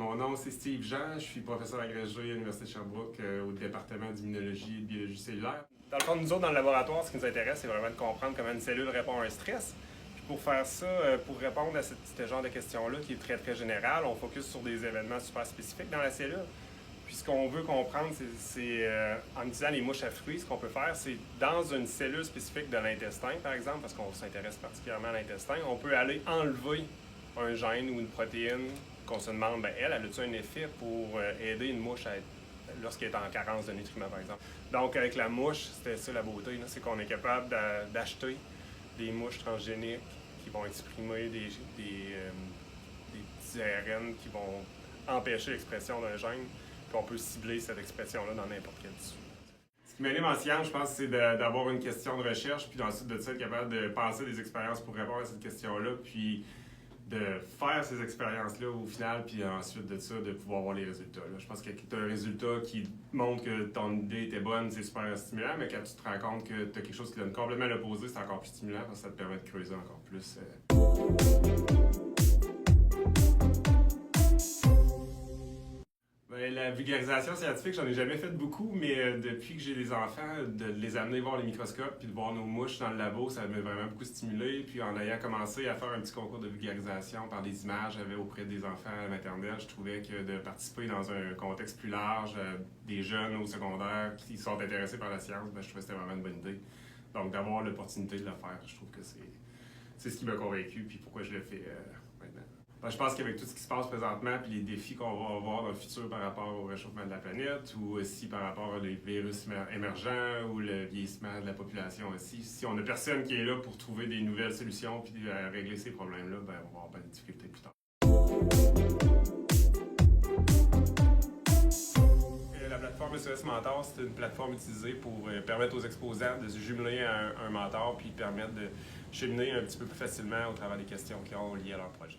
Mon nom, c'est Steve Jean. Je suis professeur agrégé à l'Université de Sherbrooke au département d'immunologie et de biologie cellulaire. Dans le fond, nous autres, dans le laboratoire, ce qui nous intéresse, c'est vraiment de comprendre comment une cellule répond à un stress. Puis pour faire ça, pour répondre à ce genre de questions-là, qui est très, très général, on focus sur des événements super spécifiques dans la cellule. Puis ce qu'on veut comprendre, c'est en utilisant les mouches à fruits, ce qu'on peut faire, c'est dans une cellule spécifique de l'intestin, par exemple, parce qu'on s'intéresse particulièrement à l'intestin, on peut aller enlever un gène ou une protéine qu'on se demande, ben elle a-t-il un effet pour aider une mouche lorsqu'elle est en carence de nutriments, par exemple. Donc, avec la mouche, c'était ça la beauté, c'est qu'on est capable d'acheter des mouches transgéniques qui vont exprimer des petits ARN qui vont empêcher l'expression d'un gène, puis on peut cibler cette expression-là dans n'importe quel tissu. Ce qui m'anime en science, je pense, c'est d'avoir une question de recherche, puis ensuite de ça, être capable de penser des expériences pour répondre à cette question-là, puis de faire ces expériences-là au final, puis ensuite de ça, de pouvoir voir les résultats. Là. Je pense que tu as un résultat qui montre que ton idée était bonne, c'est super stimulant, mais quand tu te rends compte que tu as quelque chose qui donne complètement l'opposé, c'est encore plus stimulant parce que ça te permet de creuser encore plus. La vulgarisation scientifique, j'en ai jamais fait beaucoup, mais depuis que j'ai des enfants, de les amener voir les microscopes puis de voir nos mouches dans le labo, ça m'a vraiment beaucoup stimulé. Puis en ayant commencé à faire un petit concours de vulgarisation par des images auprès des enfants à la maternelle, je trouvais que de participer dans un contexte plus large, des jeunes au secondaire qui sont intéressés par la science, je trouvais que c'était vraiment une bonne idée. Donc d'avoir l'opportunité de le faire, je trouve que c'est ce qui m'a convaincu puis pourquoi je le fais maintenant. Je pense qu'avec tout ce qui se passe présentement et les défis qu'on va avoir dans le futur par rapport au réchauffement de la planète ou aussi par rapport aux virus émergents ou le vieillissement de la population aussi, si on n'a personne qui est là pour trouver des nouvelles solutions et régler ces problèmes-là, on va avoir pas de difficultés plus tard. La plateforme SOS Mentor, c'est une plateforme utilisée pour permettre aux exposants de se jumeler à un mentor puis permettre de cheminer un petit peu plus facilement au travers des questions qu'ils ont liées à leur projet.